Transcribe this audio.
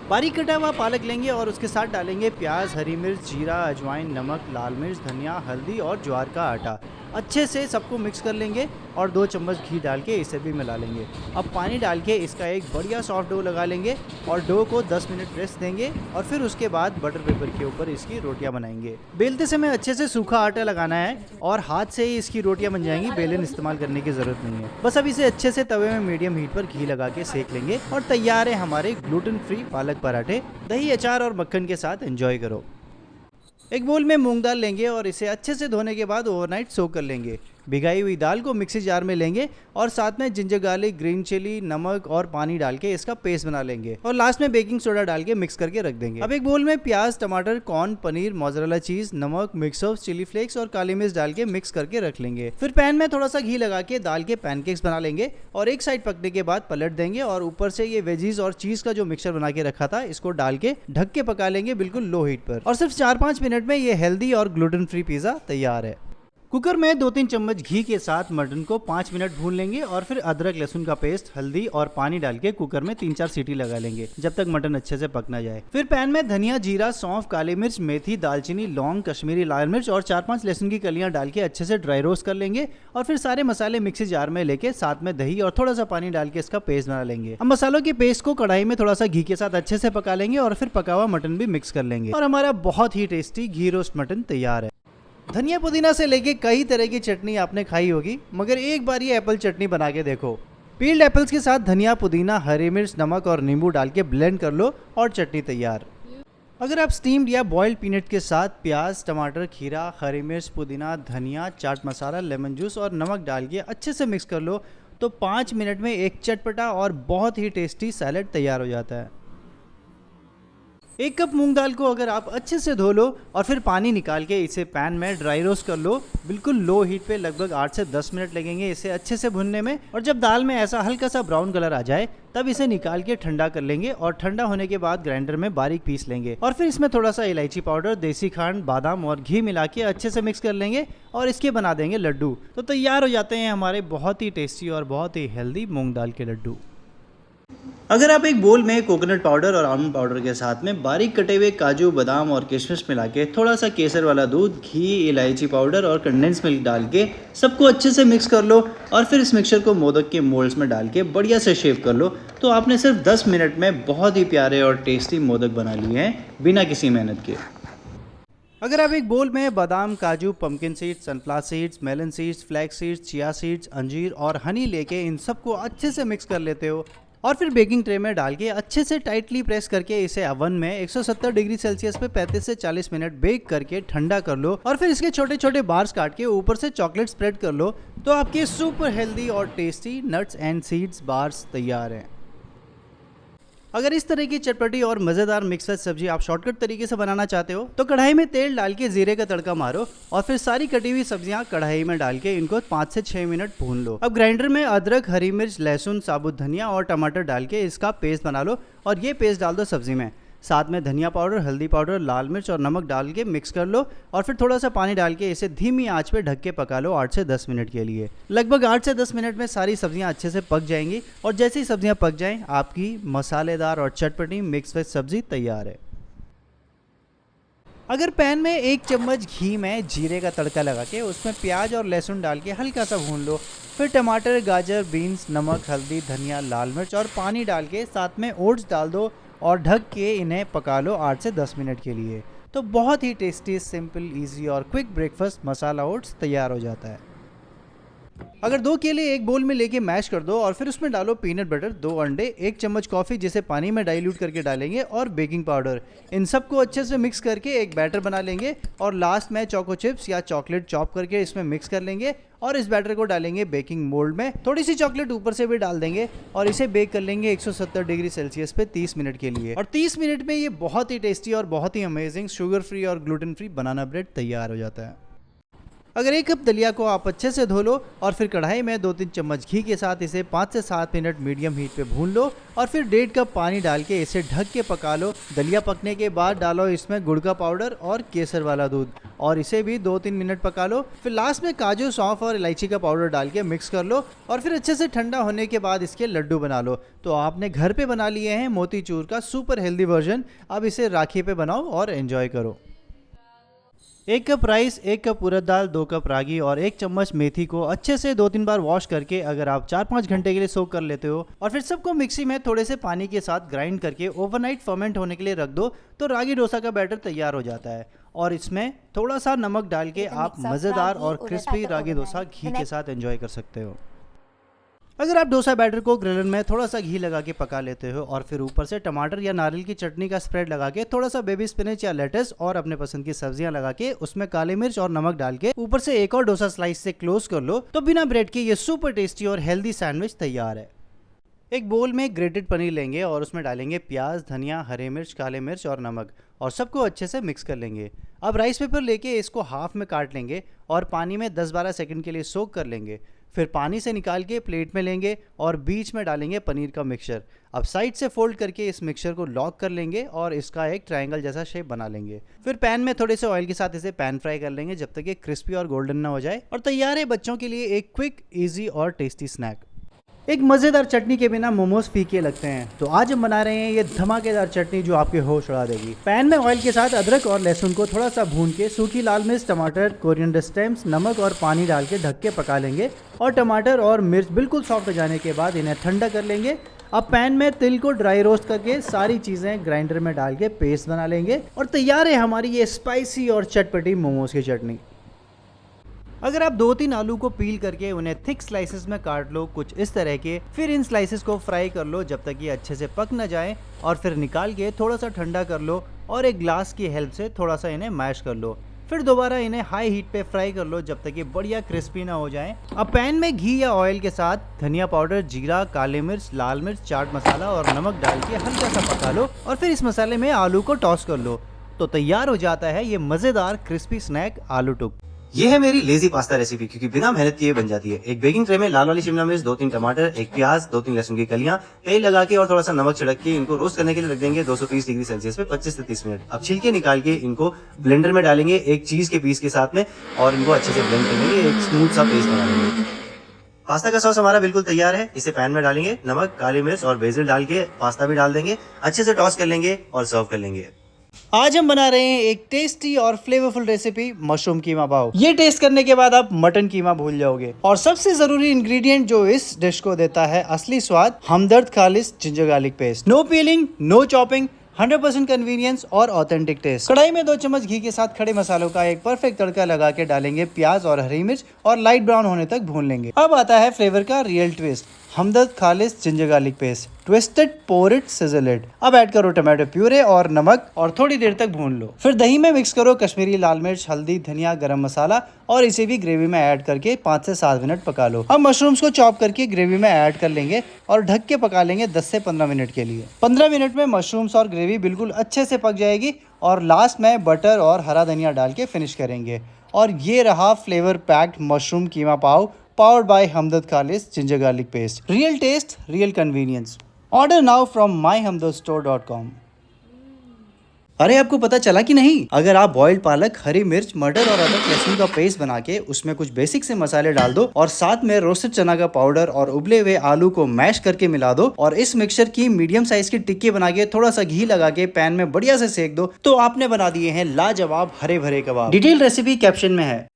बारीक कटा हुआ पालक लेंगे और उसके साथ डालेंगे प्याज, हरी मिर्च, जीरा, अजवाइन, नमक, लाल मिर्च, धनिया, हल्दी और ज्वार का आटा। अच्छे से सबको मिक्स कर लेंगे और 2 चम्मच घी डाल के इसे भी मिला लेंगे। अब पानी डाल के इसका एक बढ़िया सॉफ्ट डो लगा लेंगे और डो को 10 मिनट रेस्ट देंगे और फिर उसके बाद बटर पेपर के ऊपर इसकी रोटियां बनाएंगे। बेलते समय अच्छे से सूखा आटा लगाना है और हाथ से ही इसकी रोटियां बन जाएंगी, बेलन इस्तेमाल करने की जरूरत नहीं है। बस अब इसे अच्छे से तवे में मीडियम हीट पर घी लगा के सेक लेंगे और तैयार है हमारे ग्लूटेन फ्री पालक पराठे। दही, अचार और मक्खन के साथ एंजॉय करो। एक बोल में मूंग दाल लेंगे और इसे अच्छे से धोने के बाद ओवरनाइट सोक कर लेंगे। भिगाई हुई दाल को मिक्सी जार में लेंगे और साथ में जिंजर गार्लिक, ग्रीन चिली, नमक और पानी डाल के इसका पेस्ट बना लेंगे और लास्ट में बेकिंग सोडा डाल के मिक्स करके रख देंगे। अब एक बोल में प्याज, टमाटर, कॉर्न, पनीर, मोज़रेला चीज, नमक, मिक्स ऑफ चिली फ्लेक्स और काली मिर्च डाल के मिक्स करके रख लेंगे। फिर पैन में थोड़ा सा घी लगा के दाल के पैनकेक्स बना लेंगे और एक साइड पकने के बाद पलट देंगे और ऊपर से ये वेजीज और चीज का जो मिक्सचर बना के रखा था इसको डाल के ढक के पका लेंगे बिल्कुल लो हीट पर। और सिर्फ 4-5 मिनट में ये हेल्दी और ग्लूटेन फ्री पिज्जा तैयार है। कुकर में 2-3 चम्मच घी के साथ मटन को 5 मिनट भून लेंगे और फिर अदरक, लहसुन का पेस्ट, हल्दी और पानी डाल के कुकर में 3-4 सीटी लगा लेंगे जब तक मटन अच्छे से पक ना जाए। फिर पैन में धनिया, जीरा, सौंफ, काली मिर्च, मेथी, दालचीनी, लौंग, कश्मीरी लाल मिर्च और 4-5 लहसुन की कलियां डाल के अच्छे से ड्राई रोस्ट कर लेंगे और फिर सारे मसाले मिक्सी जार में लेके साथ में दही और थोड़ा सा पानी डाल के इसका पेस्ट बना लेंगे। अब मसालों के पेस्ट को कढ़ाई में थोड़ा सा घी के साथ अच्छे से पका लेंगे और फिर पका हुआ मटन भी मिक्स कर लेंगे और हमारा बहुत ही टेस्टी घी रोस्ट मटन तैयार है। धनिया पुदीना से लेके कई तरह की चटनी आपने खाई होगी, मगर एक बार ये एप्पल चटनी बना के देखो। पील्ड एप्पल्स के साथ धनिया, पुदीना, हरी मिर्च, नमक और नींबू डाल के ब्लेंड कर लो और चटनी तैयार। अगर आप स्टीम्ड या बॉइल्ड पीनट के साथ प्याज, टमाटर, खीरा, हरी मिर्च, पुदीना, धनिया, चाट मसाला, लेमन जूस और नमक डाल के अच्छे से मिक्स कर लो तो 5 मिनट में एक चटपटा और बहुत ही टेस्टी सैलेड तैयार हो जाता है। 1 कप मूंग दाल को अगर आप अच्छे से धो लो और फिर पानी निकाल के इसे पैन में ड्राई रोस्ट कर लो बिल्कुल लो हीट पे। लगभग 8 से 10 मिनट लगेंगे इसे अच्छे से भुनने में और जब दाल में ऐसा हल्का सा ब्राउन कलर आ जाए तब इसे निकाल के ठंडा कर लेंगे और ठंडा होने के बाद ग्राइंडर में बारीक पीस लेंगे और फिर इसमें थोड़ा सा इलायची पाउडर, देसी खांड, बादाम और घी मिला के अच्छे से मिक्स कर लेंगे और इसके बना देंगे लड्डू। तो तैयार हो जाते हैं हमारे बहुत ही टेस्टी और बहुत ही हेल्दी मूंग दाल के लड्डू। अगर आप एक बोल में कोकोनट पाउडर और आलमंड पाउडर के साथ में बारीक कटे हुए काजू, बादाम और किशमिश मिला के थोड़ा सा केसर वाला दूध, घी, इलायची पाउडर और कंडेंस मिल्क डाल के सबको अच्छे से मिक्स कर लो और फिर इस मिक्सचर को मोदक के मोल्ड्स में डाल के बढ़िया से शेप कर लो तो आपने सिर्फ 10 मिनट में बहुत ही प्यारे और टेस्टी मोदक बना लिए हैं बिना किसी मेहनत के। अगर आप एक बोल में बादाम, काजू, pumpkin seeds, sunflower seeds, melon seeds, flax seeds, chia seeds, अंजीर और हनी लेके इन सबको अच्छे से मिक्स कर लेते हो और फिर बेकिंग ट्रे में डाल के अच्छे से टाइटली प्रेस करके इसे ओवन में 170 डिग्री सेल्सियस पे 35 से 40 मिनट बेक करके ठंडा कर लो और फिर इसके छोटे छोटे बार्स काट के ऊपर से चॉकलेट स्प्रेड कर लो तो आपके सुपर हेल्दी और tasty nuts and seeds bars तैयार हैं। अगर इस तरह की चटपटी और मज़ेदार मिक्स वेज सब्जी आप शॉर्टकट तरीके से बनाना चाहते हो तो कढ़ाई में तेल डाल के जीरे का तड़का मारो और फिर सारी कटी हुई सब्जियां कढ़ाई में डाल के इनको 5 से 6 मिनट भून लो। अब ग्राइंडर में अदरक, हरी मिर्च, लहसुन, साबुत धनिया और टमाटर डाल के इसका पेस्ट बना लो और ये पेस्ट डाल दो सब्जी में। साथ में धनिया पाउडर, हल्दी पाउडर, लाल मिर्च और नमक डाल के मिक्स कर लो और फिर थोड़ा सा पानी डाल के इसे धीमी आंच पे ढक के पका लो 8 से 10 मिनट के लिए। लगभग 8 से 10 मिनट में सारी सब्जियां अच्छे से पक जाएंगी और जैसे ही सब्जियां पक जाएं आपकी मसालेदार और चटपटी मिक्स वेज सब्जी तैयार है। अगर पैन में 1 चम्मच घी में जीरे का तड़का लगा के उसमें प्याज और लहसुन डाल के हल्का सा भून लो, फिर टमाटर, गाजर, बीन्स, नमक, हल्दी, धनिया, लाल मिर्च और पानी डाल के साथ में ओट्स डाल दो और ढक के इन्हें पका लो 8 से 10 मिनट के लिए। तो बहुत ही टेस्टी, सिंपल, इजी और क्विक ब्रेकफास्ट मसाला ओट्स तैयार हो जाता है। अगर 2 केले एक बोल में लेके मैश कर दो और फिर उसमें डालो पीनट बटर, 2 अंडे, 1 चम्मच कॉफ़ी जिसे पानी में डाइल्यूट करके डालेंगे और बेकिंग पाउडर। इन सबको अच्छे से मिक्स करके एक बैटर बना लेंगे और लास्ट में चोको चिप्स या चॉकलेट चॉप करके इसमें मिक्स कर लेंगे और इस बैटर को डालेंगे बेकिंग मोल्ड में। थोड़ी सी चॉकलेट ऊपर से भी डाल देंगे और इसे बेक कर लेंगे 170 डिग्री सेल्सियस पे 30 मिनट के लिए। और 30 मिनट में ये बहुत ही टेस्टी और बहुत ही अमेजिंग शुगर फ्री और ग्लूटेन फ्री बनाना ब्रेड तैयार हो जाता है। अगर 1 कप दलिया को आप अच्छे से धो लो और फिर कढ़ाई में 2-3 चम्मच घी के साथ इसे 5 से 7 मिनट मीडियम हीट पे भून लो और फिर 1.5 कप पानी डाल के इसे ढक के पका लो। दलिया पकने के बाद डालो इसमें गुड़ का पाउडर और केसर वाला दूध और इसे भी 2-3 मिनट पका लो। फिर लास्ट में काजू, सौंफ और इलायची का पाउडर डाल के मिक्स कर लो और फिर अच्छे से ठंडा होने के बाद इसके लड्डू बना लो। तो आपने घर पे बना लिए हैं मोतीचूर का सुपर हेल्दी वर्जन। अब इसे राखी पे बनाओ और एंजॉय करो। 1 कप राइस, 1 कप उड़द दाल, 2 कप रागी और 1 चम्मच मेथी को अच्छे से 2-3 बार वॉश करके अगर आप 4-5 घंटे के लिए सोक कर लेते हो और फिर सबको मिक्सी में थोड़े से पानी के साथ ग्राइंड करके ओवरनाइट फर्मेंट होने के लिए रख दो तो रागी डोसा का बैटर तैयार हो जाता है। और इसमें थोड़ा सा नमक डाल के आप मज़ेदार और क्रिस्पी रागी डोसा घी के साथ एंजॉय कर सकते हो। अगर आप डोसा बैटर को ग्रिलर में थोड़ा सा घी लगा के पका लेते हो और फिर ऊपर से टमाटर या नारियल की चटनी का स्प्रेड लगा के थोड़ा सा बेबी स्पिनच या लेटस और अपने पसंद की सब्जियां लगा के उसमें काली मिर्च और नमक डाल के ऊपर से एक और डोसा स्लाइस से क्लोज कर लो तो बिना ब्रेड के ये सुपर टेस्टी और हेल्दी सैंडविच तैयार है। एक बोल में ग्रेटेड पनीर लेंगे और उसमें डालेंगे प्याज, धनिया, हरे मिर्च, काले मिर्च और नमक और सबको अच्छे से मिक्स कर लेंगे। अब राइस पेपर लेके इसको हाफ में काट लेंगे और पानी में 10-12 सेकंड के लिए सोक कर लेंगे। फिर पानी से निकाल के प्लेट में लेंगे और बीच में डालेंगे पनीर का मिक्सचर। अब साइड से फोल्ड करके इस मिक्सचर को लॉक कर लेंगे और इसका एक ट्रायंगल जैसा शेप बना लेंगे। फिर पैन में थोड़े से ऑयल के साथ इसे पैन फ्राई कर लेंगे जब तक ये क्रिस्पी और गोल्डन ना हो जाए और तैयार है बच्चों के लिए एक क्विक, इजी और टेस्टी स्नैक। एक मज़ेदार चटनी के बिना मोमोज फीके लगते हैं, तो आज हम बना रहे हैं ये धमाकेदार चटनी जो आपके होश उड़ा देगी। पैन में ऑयल के साथ अदरक और लहसुन को थोड़ा सा भून के सूखी लाल मिर्च, टमाटर, कोरिएंडर स्टेम्स, नमक और पानी डाल के ढक के पका लेंगे और टमाटर और मिर्च बिल्कुल सॉफ्ट हो जाने के बाद इन्हें ठंडा कर लेंगे। अब पैन में तिल को ड्राई रोस्ट करके सारी चीज़ें ग्राइंडर में डाल के पेस्ट बना लेंगे और तैयार है हमारी ये स्पाइसी और चटपटी मोमोज की चटनी। अगर आप 2-3 आलू को पील करके उन्हें थिक स्लाइसेस में काट लो कुछ इस तरह के, फिर इन स्लाइसेस को फ्राई कर लो जब तक ये अच्छे से पक न जाए और फिर निकाल के थोड़ा सा ठंडा कर लो और एक ग्लास की हेल्प से थोड़ा सा इन्हें मैश कर लो। फिर दोबारा इन्हें हाई हीट पे फ्राई कर लो जब तक ये बढ़िया क्रिस्पी ना हो जाए। अब पैन में घी या ऑयल के साथ धनिया पाउडर, जीरा, काले मिर्च, लाल मिर्च, चाट मसाला और नमक डाल के हल्का सा पका लो और फिर इस मसाले में आलू को टॉस कर लो तो तैयार हो जाता है ये मज़ेदार क्रिस्पी स्नैक आलू टुक। ये है मेरी लेजी पास्ता रेसिपी क्योंकि बिना मेहनत किए बन जाती है। एक बेकिंग ट्रे में लाल वाली शिमला मिर्च, 2-3 टमाटर, एक प्याज, 2-3 लहसुन की कलियां, तेल लगा के और थोड़ा सा नमक छिड़क के इनको रोस्ट करने के लिए रख देंगे 230 डिग्री सेल्सियस पे 25 से 30 मिनट। अब छिलके निकाल के इनको ब्लेंडर में डालेंगे एक चीज के पीस के साथ में और इनको अच्छे से ब्लेंड कर लेंगे, एक स्मूथ सा पेस्ट बना लेंगे। पास्ता का सॉस हमारा बिल्कुल तैयार है। इसे पैन में डालेंगे, नमक, काली मिर्च और बेसिल डाल के पास्ता भी डाल देंगे, अच्छे से टॉस कर लेंगे और सर्व कर लेंगे। आज हम बना रहे हैं एक टेस्टी और फ्लेवरफुल रेसिपी मशरूम कीमा पाव। ये टेस्ट करने के बाद आप मटन कीमा भूल जाओगे। और सबसे जरूरी इंग्रेडिएंट जो इस डिश को देता है असली स्वाद, Hamdard Khalis ginger garlic paste. No peeling, no chopping, 100% convenience और ऑथेंटिक टेस्ट। कढ़ाई में 2 चम्मच घी के साथ खड़े मसालों का एक परफेक्ट तड़का लगा के डालेंगे प्याज और हरी मिर्च और लाइट ब्राउन होने तक भून लेंगे। अब आता है फ्लेवर का real twist, Hamdard Khalis ginger garlic paste. Twisted, pour it, sizzle it. अब ऐड करो टमाटो प्यूरे और नमक और थोड़ी देर तक भून लो। फिर दही में मिक्स करो कश्मीरी लाल मिर्च, हल्दी, धनिया, गरम मसाला और इसे भी ग्रेवी में ऐड करके 5 से 7 मिनट पका लो। अब मशरूम्स को चॉप करके ग्रेवी में ऐड कर लेंगे और ढक के पका लेंगे 10 से 15 मिनट के लिए। 15 मिनट में मशरूम्स और ग्रेवी बिल्कुल अच्छे से पक जाएगी और लास्ट में बटर और हरा धनिया डाल के फिनिश करेंगे। और ये रहा flavour packed mushroom keema pav, powered by Hamdard Khalis ginger garlic paste. Real taste, real convenience. Order now from myhamdardstore.com। अरे आपको पता चला कि नहीं, अगर आप बॉइल्ड पालक, हरी मिर्च, मटर और अदरक लहसुन का पेस्ट बना के उसमें कुछ बेसिक से मसाले डाल दो और साथ में रोस्टेड चना का पाउडर और उबले हुए आलू को मैश करके मिला दो और इस मिक्सचर की मीडियम साइज की टिक्की बना के थोड़ा सा घी लगा के पैन में बढ़िया से सेक दो तो आपने बना दिए हैं लाजवाब हरे भरे कबाब। डिटेल रेसिपी कैप्शन में है।